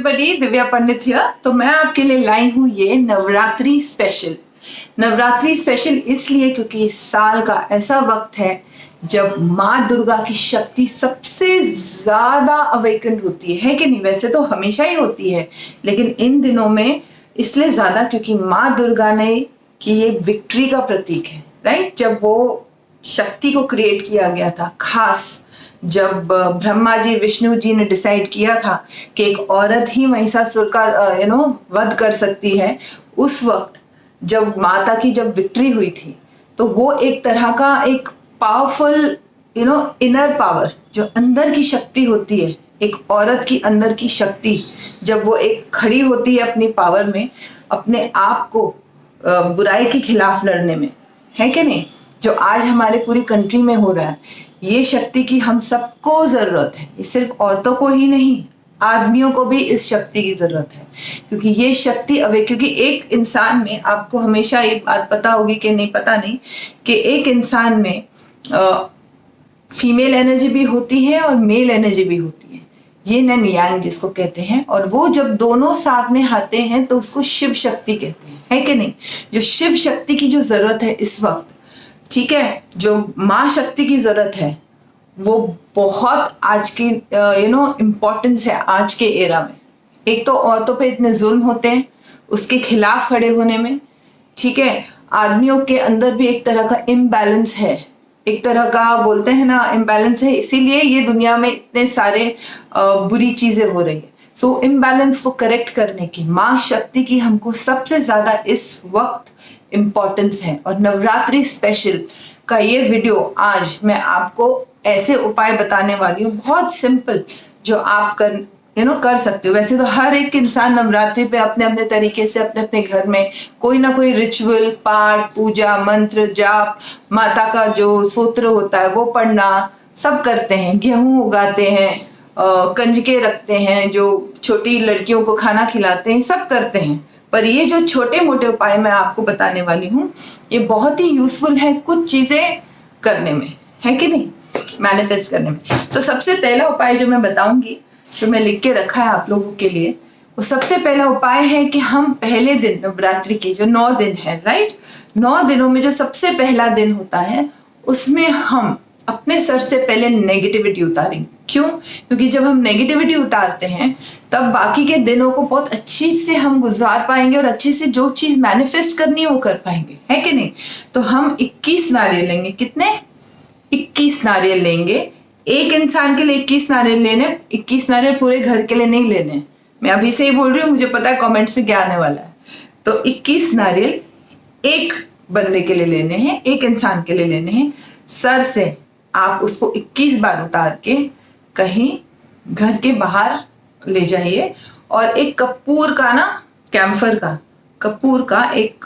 Everybody, Divya Pandit here. तो मैं आपके लिए लाई हूँ ये नवरात्रि स्पेशल। नवरात्रि स्पेशल इसलिए क्योंकि इस साल का ऐसा वक्त है जब माँ दुर्गा की शक्ति सबसे ज्यादा अवेकन होती है कि नहीं? वैसे तो हमेशा ही होती है, लेकिन इन दिनों में इसलिए ज्यादा क्योंकि माँ दुर्गा ने की ये विक्ट्री का प्रतीक है, राइट? जब वो शक्ति को क्रिएट किया गया था, खास जब ब्रह्मा जी विष्णु जी ने डिसाइड किया था कि एक औरत ही महिषासुर का वध कर सकती है, उस वक्त जब माता की जब विक्ट्री हुई थी तो वो एक तरह का एक पावरफुल इनर पावर, जो अंदर की शक्ति होती है, एक औरत की अंदर की शक्ति जब वो एक खड़ी होती है अपनी पावर में, अपने आप को बुराई के खिलाफ लड़ने में, है कि नहीं? जो आज हमारे पूरी कंट्री में हो रहा है, ये शक्ति की हम सबको जरूरत है। ये सिर्फ औरतों को ही नहीं, आदमियों को भी इस शक्ति की जरूरत है, क्योंकि ये शक्ति क्योंकि एक इंसान में, आपको हमेशा एक बात पता होगी कि नहीं पता नहीं, कि एक इंसान में फीमेल एनर्जी भी होती है और मेल एनर्जी भी होती है, ये नन यांग जिसको कहते हैं। और वो जब दोनों साथ में आते हैं तो उसको शिव शक्ति कहते हैं, है कि नहीं? जो शिव शक्ति की जो जरूरत है इस वक्त, ठीक है, जो माँ शक्ति की जरूरत है, वो बहुत आज की इम्पोर्टेंस है आज के एरा में। एक तो औरतों पे इतने जुल्म होते हैं, उसके खिलाफ खड़े होने में, ठीक है, आदमियों के अंदर भी एक तरह का इम्बैलेंस है, एक तरह का बोलते हैं ना इम्बैलेंस है, इसीलिए ये दुनिया में इतने सारे बुरी चीजें हो रही है। सो इम्बैलेंस को करेक्ट करने की माँ शक्ति की हमको सबसे ज्यादा इस वक्त इम्पोर्टेंस है। और नवरात्रि स्पेशल का ये वीडियो आज मैं आपको ऐसे उपाय बताने वाली हूँ, बहुत सिंपल, जो आप कर सकते हो। वैसे तो हर एक इंसान नवरात्रि पे अपने अपने तरीके से अपने अपने घर में कोई ना कोई रिचुअल, पाठ, पूजा, मंत्र, जाप, माता का जो सूत्र होता है वो पढ़ना सब करते हैं, गेहूं उगाते हैं, कंजके रखते हैं, जो छोटी लड़कियों को खाना खिलाते हैं, सब करते हैं। पर ये जो छोटे मोटे उपाय मैं आपको बताने वाली हूँ, ये बहुत ही यूजफुल है कुछ चीजें करने में, है कि नहीं, मैनिफेस्ट करने में। तो सबसे पहला उपाय जो मैं बताऊंगी, जो मैं लिख के रखा है आप लोगों के लिए, वो सबसे पहला उपाय है कि हम पहले दिन, नवरात्रि के जो 9 दिन है, राइट, 9 दिनों में जो सबसे पहला दिन होता है, उसमें हम अपने सर से पहले नेगेटिविटी उतारेंगे। क्यों? क्योंकि जब हम नेगेटिविटी उतारते हैं तब बाकी के दिनों को बहुत अच्छी से हम गुजार पाएंगे और अच्छे से जो चीज मैनिफेस्ट करनी है वो कर पाएंगे, है कि नहीं? तो हम 21 नारियल लेंगे। कितने? 21 नारियल लेंगे। एक इंसान के लिए 21 नारियल लेने, 21 नारियल पूरे घर के लिए नहीं लेने। मैं अभी से ही बोल रही हूँ, मुझे पता है कमेंट्स में क्या आने वाला है। तो 21 नारियल एक बंदे के लिए लेने हैं, एक इंसान के लिए लेने हैं। सर से आप उसको 21 बार उतार के कहीं घर के बाहर ले जाइए, और एक कपूर का कैम्फर का कपूर का एक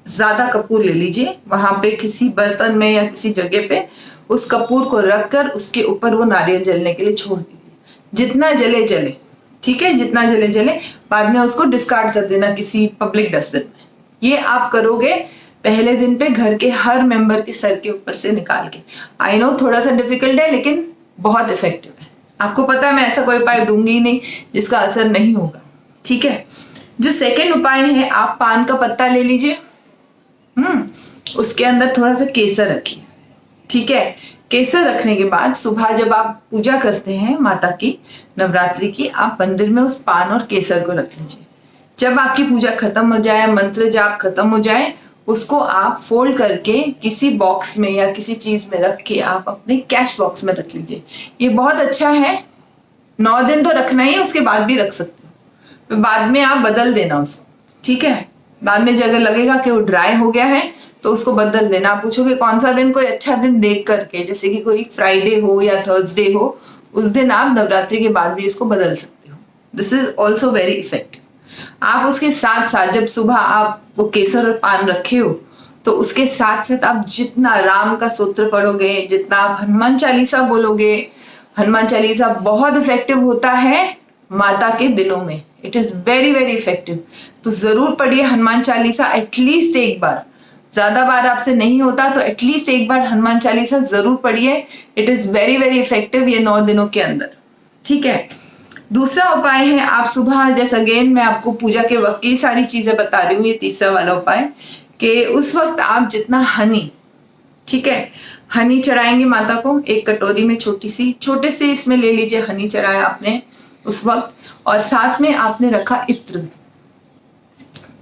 ज्यादा कपूर ले लीजिए, वहां पे किसी बर्तन में या किसी जगह पे उस कपूर को रखकर उसके ऊपर वो नारियल जलने के लिए छोड़ दीजिए। जितना जले जले, ठीक है, जितना जले जले, बाद में उसको डिस्कार्ड कर देना किसी पब्लिक डस्टबिन में। ये आप करोगे पहले दिन पे घर के हर मेंबर के सर के ऊपर से निकाल के। आई नो थोड़ा सा डिफिकल्ट है, लेकिन बहुत इफेक्टिव है। आपको पता है मैं ऐसा कोई उपाय दूंगी ही नहीं जिसका असर नहीं होगा, ठीक है। जो सेकेंड उपाय है, आप पान का पत्ता ले लीजिए, उसके अंदर थोड़ा सा केसर रखिए, ठीक है। केसर रखने के बाद सुबह जब आप पूजा करते हैं माता की, नवरात्रि की, आप मंदिर में उस पान और केसर को रख लीजिए। जब आपकी पूजा खत्म हो जाए, मंत्र जाप खत्म हो जाए, उसको आप फोल्ड करके किसी बॉक्स में या किसी चीज में रख के आप अपने कैश बॉक्स में रख लीजिए। ये बहुत अच्छा है। 9 दिन तो रखना ही, उसके बाद भी रख सकते हो, बाद में आप बदल देना उसको, ठीक है। बाद में अगर लगेगा कि वो ड्राई हो गया है तो उसको बदल देना। आप पूछोगे कौन सा दिन, कोई अच्छा दिन देख करके, जैसे कि कोई फ्राइडे हो या थर्सडे हो, उस दिन आप नवरात्रि के बाद भी इसको बदल सकते हो। This is also very effective. आप उसके साथ साथ जब सुबह आप वो केसर और पान रखे हो, तो उसके साथ साथ आप जितना राम का सूत्र पढ़ोगे, जितना आप हनुमान चालीसा बोलोगे, हनुमान चालीसा बहुत इफेक्टिव होता है माता के दिनों में। It is very very effective. तो जरूर पढ़िए हनुमान चालीसा एटलीस्ट एक बार, ज्यादा बार आपसे नहीं होता तो एटलीस्ट एक बार हनुमान चालीसा जरूर पढ़िए। It is very very effective ये 9 दिनों के अंदर, ठीक है। दूसरा उपाय है, आप सुबह, जैसे अगेन मैं आपको पूजा के वक्त की सारी चीजें बता रही हूँ, ये तीसरा वाला उपाय, कि उस वक्त आप जितना हनी, ठीक है, हनी चढ़ाएंगे माता को एक कटोरी में, छोटे से इसमें ले लीजिए, हनी चढ़ाया आपने उस वक्त, और साथ में आपने रखा इत्र।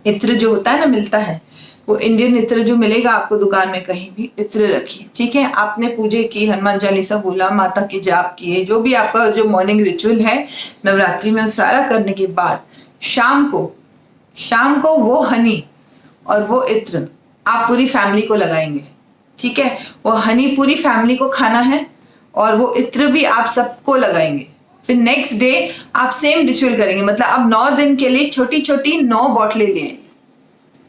इत्र जो होता है ना, मिलता है वो इंडियन इत्र जो मिलेगा आपको दुकान में कहीं भी, इत्र रखिए, ठीक है। आपने पूजे की, हनुमान चालीसा बोला, माता की जाप किए, जो भी आपका जो मॉर्निंग रिचुअल है नवरात्रि में, सारा करने के बाद शाम को वो हनी और वो इत्र आप पूरी फैमिली को लगाएंगे, ठीक है। वो हनी पूरी फैमिली को खाना है और वो इत्र भी आप सबको लगाएंगे। फिर नेक्स्ट डे आप सेम रिचुअल करेंगे, मतलब आप 9 दिन के लिए छोटी छोटी 9 बॉटलें ले आएंगे,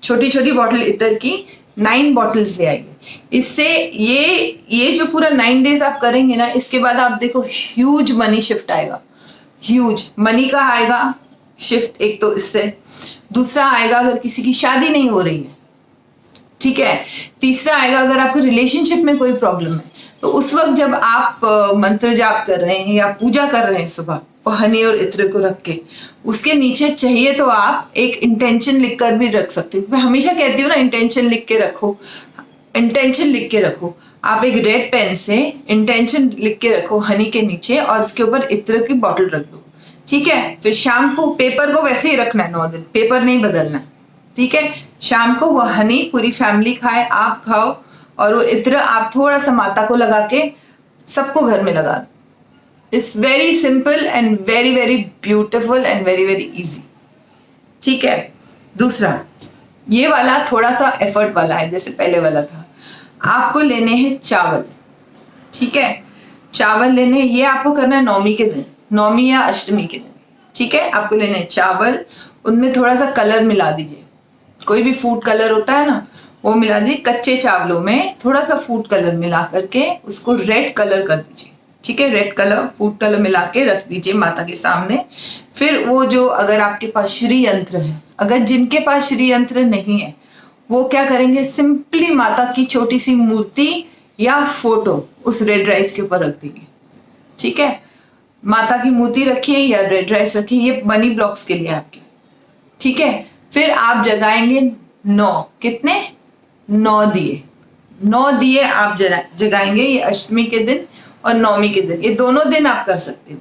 छोटी छोटी बॉटल इतर की 9 बॉटल्स ले आएंगे। इससे ये जो पूरा 9 डेज आप करेंगे ना, इसके बाद आप देखो ह्यूज मनी शिफ्ट आएगा, ह्यूज मनी का आएगा शिफ्ट। एक तो इससे, दूसरा आएगा अगर किसी की शादी नहीं हो रही है, ठीक है। तीसरा आएगा अगर आपके रिलेशनशिप में कोई प्रॉब्लम है, तो उस वक्त जब आप मंत्र जाप कर रहे हैं या पूजा कर रहे हैं सुबह, वो हनी और इत्र को रख के, उसके नीचे चाहिए तो आप एक इंटेंशन लिख कर भी रख सकते हो। मैं हमेशा कहती हूँ ना, इंटेंशन लिख के रखो, इंटेंशन लिख के रखो। आप एक रेड पेन से इंटेंशन लिख के रखो हनी के नीचे, और उसके ऊपर इत्र की बॉटल रख दो, ठीक है। फिर शाम को पेपर को वैसे ही रखना है, 9 दिन पेपर नहीं बदलना, ठीक है। शाम को वो हनी पूरी फैमिली खाए, आप खाओ, और वो इत्र आप थोड़ा सा माता को लगा के सबको घर में लगा दो। It's very simple and very very beautiful and very very easy, ठीक है। दूसरा, ये वाला थोड़ा सा एफर्ट वाला है, जैसे पहले वाला था। आपको लेने हैं चावल, ठीक है। चावल लेने, ये आपको करना है नवमी के दिन, नवमी या अष्टमी के दिन, ठीक है। आपको लेने हैं चावल, उनमें थोड़ा सा कलर मिला दीजिए, कोई भी फूड कलर होता है ना, वो मिला दीजिए। कच्चे चावलों में थोड़ा सा फूड कलर मिला करके उसको रेड कलर कर दीजिए, ठीक है। रेड कलर, फूड कलर मिला के रख दीजिए माता के सामने। फिर वो जो, अगर आपके पास श्री यंत्र है, अगर जिनके पास श्री यंत्र नहीं है, वो क्या करेंगे, सिंपली माता की छोटी सी मूर्ति या फोटो उस रेड राइस के ऊपर रख देंगे, ठीक है। माता की मूर्ति रखिए या रेड राइस रखिए, ये मनी ब्लॉक्स के लिए आपके, ठीक है। फिर आप जगाएंगे 9, कितने, 9 दिए, 9 दिए आप जगाएंगे। ये अष्टमी के दिन और नवमी के दिन, ये दोनों दिन आप कर सकते हो।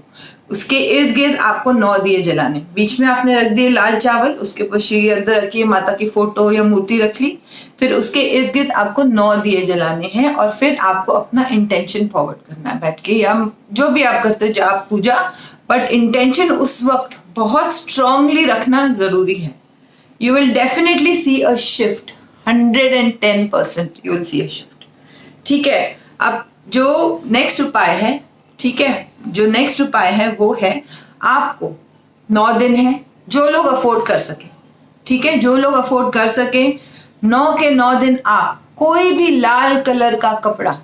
उसके इर्द गिर्द आपको 9 दिए जलाने, बीच में आपने रख दिए लाल चावल, उसके ऊपर श्री यंत्र रखिए, माता की फोटो या मूर्ति रख ली। फिर उसके इर्द गिर्द आपको 9 दिए जलाने हैं, और फिर आपको अपना इंटेंशन फॉरवर्ड करना है बैठ के, या जो भी आप करते हो जाप पूजा, बट इंटेंशन उस वक्त बहुत स्ट्रांगली रखना जरूरी है। You will definitely see a shift, 110% you will see a shift, ठीक है। अब जो नेक्स्ट उपाय है, ठीक है, जो नेक्स्ट उपाय है वो है, आपको 9 दिन है, जो लोग अफोर्ड कर सके, ठीक है, जो लोग अफोर्ड कर सके, 9 के 9 दिन आप कोई भी लाल कलर का कपड़ा,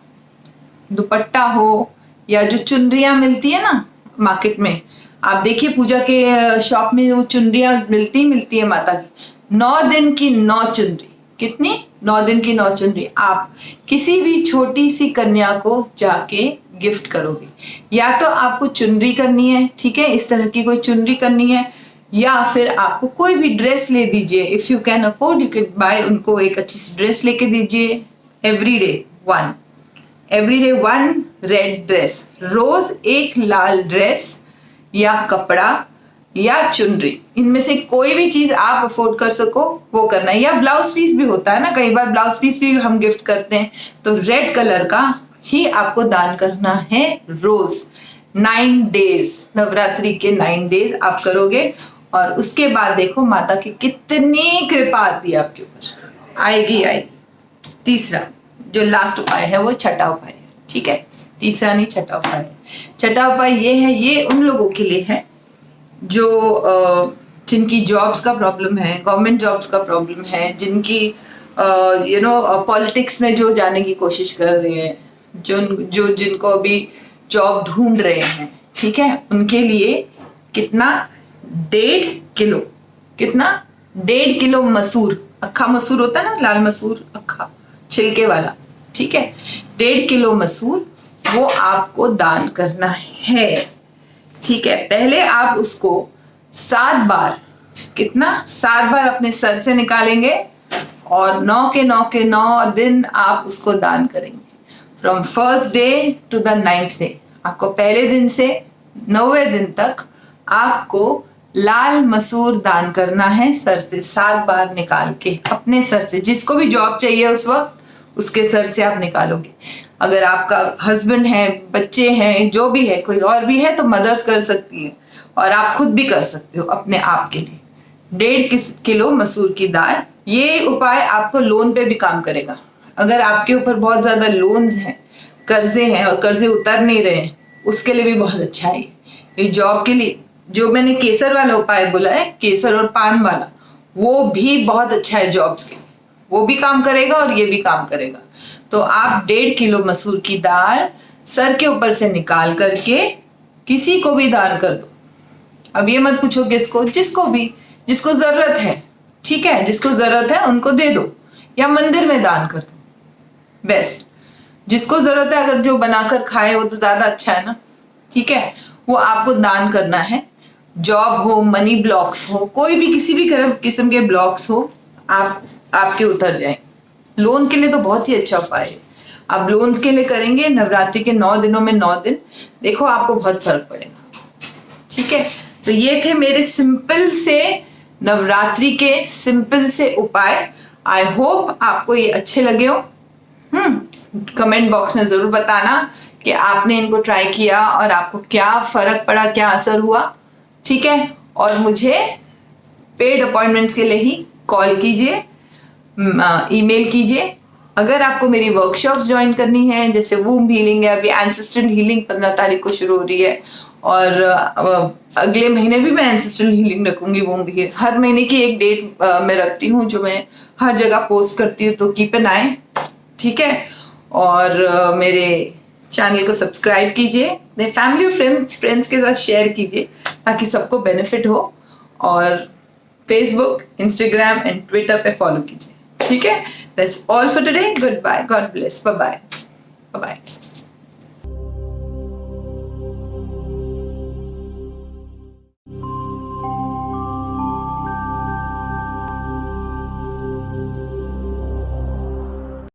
दुपट्टा हो या जो चुनरियां मिलती है ना मार्केट में, आप देखिए पूजा के शॉप में वो चुनरियां मिलती है माता की, 9 दिन की 9 चुनरी, कितनी, 9 दिन की 9 चुनरी आप किसी भी छोटी सी कन्या को जाके गिफ्ट करोगे। या तो आपको चुनरी करनी है, ठीक है, इस तरह की कोई चुनरी करनी है, या फिर आपको कोई भी ड्रेस ले दीजिए, if you can afford you can buy, उनको एक अच्छी सी ड्रेस लेके दीजिए। एवरीडे वन रेड ड्रेस, रोज एक लाल ड्रेस या कपड़ा या चुनरी, इनमें से कोई भी चीज आप अफोर्ड कर सको वो करना है। या ब्लाउज पीस भी होता है ना, कई बार ब्लाउज पीस भी हम गिफ्ट करते हैं, तो रेड कलर का ही आपको दान करना है रोज। 9 डेज, नवरात्रि के 9 डेज आप करोगे, और उसके बाद देखो माता की कितनी कृपा आती है आपके ऊपर, आएगी। तीसरा जो लास्ट उपाय है वो छठा उपाय है, ठीक है, तीसरा नहीं छठा उपाय है। छठा उपाय ये है, ये उन लोगों के लिए है जो जिनकी जॉब्स का प्रॉब्लम है, गवर्नमेंट जॉब्स का प्रॉब्लम है, जिनकी पॉलिटिक्स में जो जाने की कोशिश कर रहे हैं, जो जिनको अभी जॉब ढूंढ रहे हैं, ठीक है, उनके लिए कितना, 1.5 किलो, कितना, 1.5 किलो मसूर, अक्खा मसूर होता है ना, लाल मसूर अक्खा छिलके वाला, ठीक है, 1.5 किलो मसूर वो आपको दान करना है। ठीक है, पहले आप उसको 7 बार, कितना, 7 बार अपने सर से निकालेंगे और 9 दिन आप उसको दान करेंगे। From first day to the 9th day, आपको पहले दिन से 9वें दिन तक आपको लाल मसूर दान करना है, सर से 7 बार निकाल के, अपने सर से। जिसको भी जॉब चाहिए उस वक्त उसके सर से आप निकालोगे। अगर आपका हस्बैंड है, बच्चे हैं, जो भी है, कोई और भी है तो मदर्स कर सकती है, और आप खुद भी कर सकते हो अपने आप के लिए। 1.5 किलो मसूर की दाल। ये उपाय आपको लोन पे भी काम करेगा। अगर आपके ऊपर बहुत ज्यादा लोन्स हैं, कर्जे हैं और कर्जे उतर नहीं रहे हैं, उसके लिए भी बहुत अच्छा है ये जॉब के लिए। जो मैंने केसर वाला उपाय बोला है, केसर और पान वाला, वो भी बहुत अच्छा है जॉब्स के लिए, वो भी काम करेगा और ये भी काम करेगा। तो आप 1.5 किलो मसूर की दाल सर के ऊपर से निकाल करके किसी को भी दान कर दो। अब ये मत पूछो किसको, जिसको भी, जिसको जरूरत है, ठीक है, जिसको जरूरत है उनको दे दो, या मंदिर में दान कर दो, बेस्ट। जिसको जरूरत है, अगर जो बनाकर खाए वो तो ज्यादा अच्छा है ना, ठीक है, वो आपको दान करना है। जॉब हो, मनी ब्लॉक्स हो, कोई भी किसी भी किस्म के ब्लॉक्स हो, आपके उतर जाए। लोन के लिए तो बहुत ही अच्छा उपाय है। आप लोन्स के लिए करेंगे नवरात्रि के 9 दिनों में 9 दिन, देखो आपको बहुत फर्क पड़ेगा। ठीक है, तो ये थे मेरे सिंपल से नवरात्रि के सिंपल से उपाय। आई होप आपको ये अच्छे लगे हो। कमेंट बॉक्स में जरूर बताना कि आपने इनको ट्राई किया और आपको क्या फर्क पड़ा, क्या असर हुआ। ठीक है, और मुझे पेड अपॉइंटमेंट्स के लिए ही कॉल कीजिए, ईमेल कीजिए। अगर आपको मेरी वर्कशॉप्स ज्वाइन करनी है, जैसे वूम्ब हीलिंग है, अभी एंसेस्ट्रल हीलिंग 15 तारीख को शुरू हो रही है, और अगले महीने भी मैं एंसेस्ट्रल हीलिंग रखूंगी, वूम्ब हीलिंग हर महीने की एक डेट मैं रखती हूँ, जो मैं हर जगह पोस्ट करती हूँ, तो कीप एन आई। ठीक है, और मेरे चैनल को सब्सक्राइब कीजिए, अपने फैमिली और फ्रेंड्स के साथ शेयर कीजिए ताकि सबको बेनिफिट हो, और फेसबुक, इंस्टाग्राम एंड ट्विटर पे फॉलो कीजिए। ठीक है, that's all for today. Good bye, God bless, bye bye.